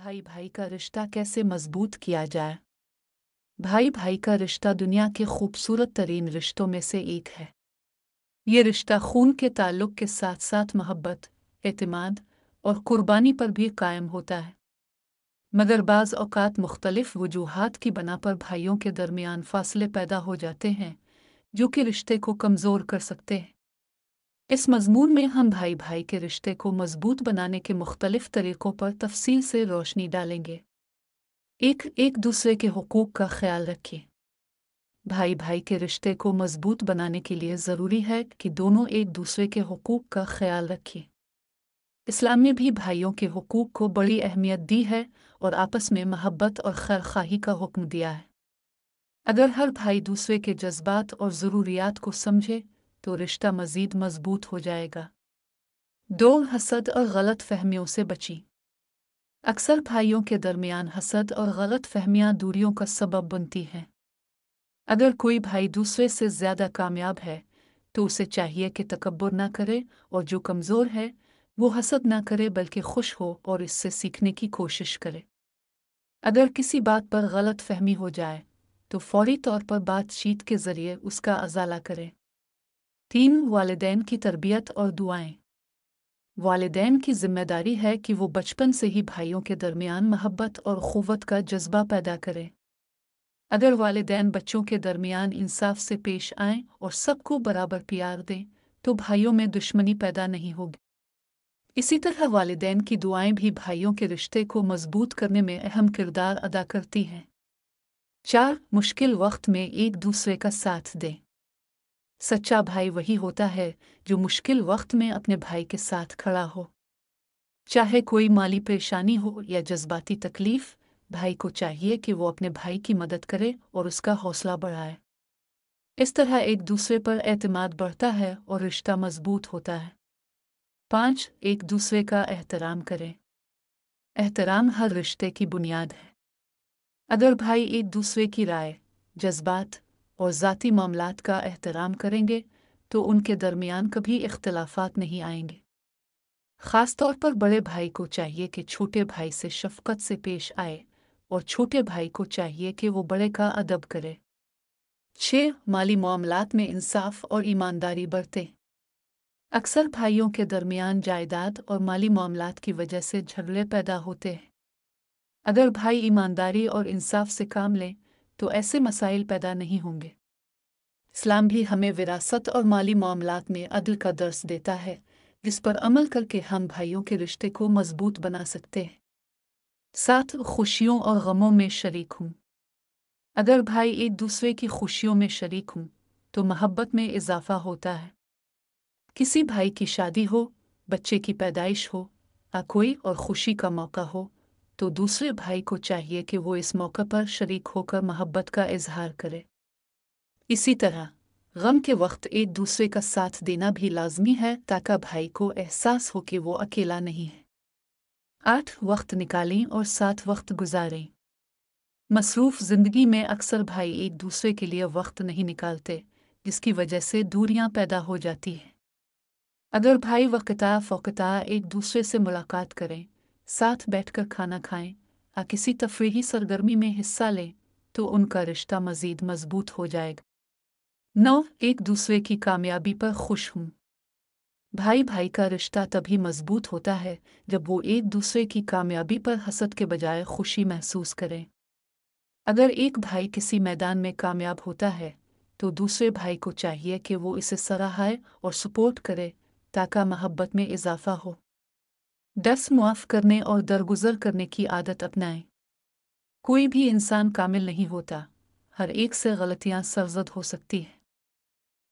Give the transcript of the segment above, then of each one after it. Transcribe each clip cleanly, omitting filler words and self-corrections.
भाई भाई का रिश्ता कैसे मजबूत किया जाए। भाई भाई का रिश्ता दुनिया के खूबसूरत तरीन रिश्तों में से एक है। ये रिश्ता खून के ताल्लुक के साथ साथ मोहब्बत, एतमाद और कुर्बानी पर भी कायम होता है। मगर बाज़ औक़ात मुख्तलिफ वजूहात की बना पर भाइयों के दरमियान फासले पैदा हो जाते हैं जो कि रिश्ते को कमज़ोर कर सकते हैं। इस मज़मून में हम भाई भाई के रिश्ते को मजबूत बनाने के मुख्तलिफ तरीक़ों पर तफसील से रोशनी डालेंगे। एक दूसरे के हुकूक का ख्याल रखें। भाई भाई के रिश्ते को मजबूत बनाने के लिए ज़रूरी है कि दोनों एक दूसरे के हुकूक का ख्याल रखें। इस्लाम में भी भाइयों के हुकूक को बड़ी अहमियत दी है और आपस में महब्बत और खैरख़्वाही का हुक्म दिया है। अगर हर भाई दूसरे के जज्बात और ज़रूरियात को समझे तो रिश्ता मज़ीद मजबूत हो जाएगा। दो हसद और गलत फहमियों से बचें। अक्सर भाइयों के दरमियान हसद और गलत फहमियाँ दूरियों का सबब बनती हैं। अगर कोई भाई दूसरे से ज़्यादा कामयाब है तो उसे चाहिए कि तकब्बुर ना करे और जो कमज़ोर है वो हसद ना करे बल्कि खुश हो और इससे सीखने की कोशिश करे। अगर किसी बात पर गलत फहमी हो जाए तो फौरी तौर पर बातचीत के ज़रिए उसका अज़ाला करें। 3 वालिदैन की तरबियत और दुआएं। वालिदैन की जिम्मेदारी है कि वो बचपन से ही भाइयों के दरमियान मोहब्बत और ख़ुव्वत का जज्बा पैदा करें। अगर वालिदैन बच्चों के दरमियान इंसाफ से पेश आएं और सबको बराबर प्यार दें तो भाइयों में दुश्मनी पैदा नहीं होगी। इसी तरह वालिदैन की दुआएं भी भाइयों के रिश्ते को मजबूत करने में अहम किरदार अदा करती हैं। 4 मुश्किल वक्त में एक दूसरे का साथ दें। सच्चा भाई वही होता है जो मुश्किल वक्त में अपने भाई के साथ खड़ा हो। चाहे कोई माली परेशानी हो या जज्बाती तकलीफ, भाई को चाहिए कि वो अपने भाई की मदद करे और उसका हौसला बढ़ाए। इस तरह एक दूसरे पर एतमाद बढ़ता है और रिश्ता मजबूत होता है। 5 एक दूसरे का एहतराम करें। एहतराम हर रिश्ते की बुनियाद है। अगर भाई एक दूसरे की राय, जज्बात और ज़ाती मामलात का एहतराम करेंगे तो उनके दरमियान कभी इख्तिलाफात नहीं आएंगे। ख़ास तौर पर बड़े भाई को चाहिए कि छोटे भाई से शफ़क़त से पेश आए और छोटे भाई को चाहिए कि वो बड़े का अदब करे। 6 माली मामलात में इंसाफ और ईमानदारी बरतें। अक्सर भाइयों के दरमियान जायदाद और माली मामलात की वजह से झगड़े पैदा होते हैं। अगर भाई ईमानदारी और इंसाफ से काम लें तो ऐसे मसाइल पैदा नहीं होंगे। इस्लाम भी हमें विरासत और माली मामलात में अदल का दर्स देता है जिस पर अमल करके हम भाइयों के रिश्ते को मजबूत बना सकते हैं। 7 खुशियों और गमों में शरीक हूँ। अगर भाई एक दूसरे की खुशियों में शरीक हूँ तो मोहब्बत में इजाफा होता है। किसी भाई की शादी हो, बच्चे की पैदाइश हो या कोई और खुशी का मौका हो तो दूसरे भाई को चाहिए कि वो इस मौके पर शरीक होकर मोहब्बत का इजहार करे। इसी तरह गम के वक्त एक दूसरे का साथ देना भी लाजमी है ताकि भाई को एहसास हो कि वो अकेला नहीं है। 8 वक्त निकालें और साथ वक्त गुजारें। मसरूफ़ ज़िंदगी में अक्सर भाई एक दूसरे के लिए वक्त नहीं निकालते जिसकी वजह से दूरियां पैदा हो जाती हैं। अगर भाई वक़्ता एक दूसरे से मुलाकात करें, साथ बैठकर खाना खाएं या किसी तफरीही सरगर्मी में हिस्सा लें तो उनका रिश्ता मज़ीद मजबूत हो जाएगा। 9 एक दूसरे की कामयाबी पर खुश हूँ। भाई भाई का रिश्ता तभी मजबूत होता है जब वो एक दूसरे की कामयाबी पर हसद के बजाय खुशी महसूस करें। अगर एक भाई किसी मैदान में कामयाब होता है तो दूसरे भाई को चाहिए कि वो इसे सराहे और सपोर्ट करे ताकि मोहब्बत में इजाफा हो। 10 मुआफ़ करने और दरगुजर करने की आदत अपनाएं। कोई भी इंसान कामिल नहीं होता, हर एक से गलतियां सरज़द हो सकती हैं।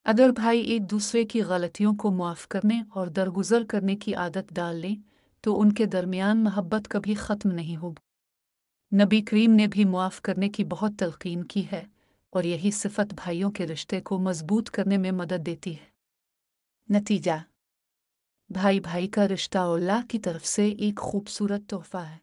अगर भाई एक दूसरे की गलतियों को मुआफ़ करने और दरगुजर करने की आदत डाल लें तो उनके दरमियान मोहब्बत कभी ख़त्म नहीं होगी। नबी करीम ने भी मुआफ़ करने की बहुत तलक़ीन की है और यही सिफ़त भाइयों के रिश्ते को मजबूत करने में मदद देती है। नतीजा, भाई भाई का रिश्ता अल्लाह की तरफ से एक खूबसूरत तोहफ़ा है।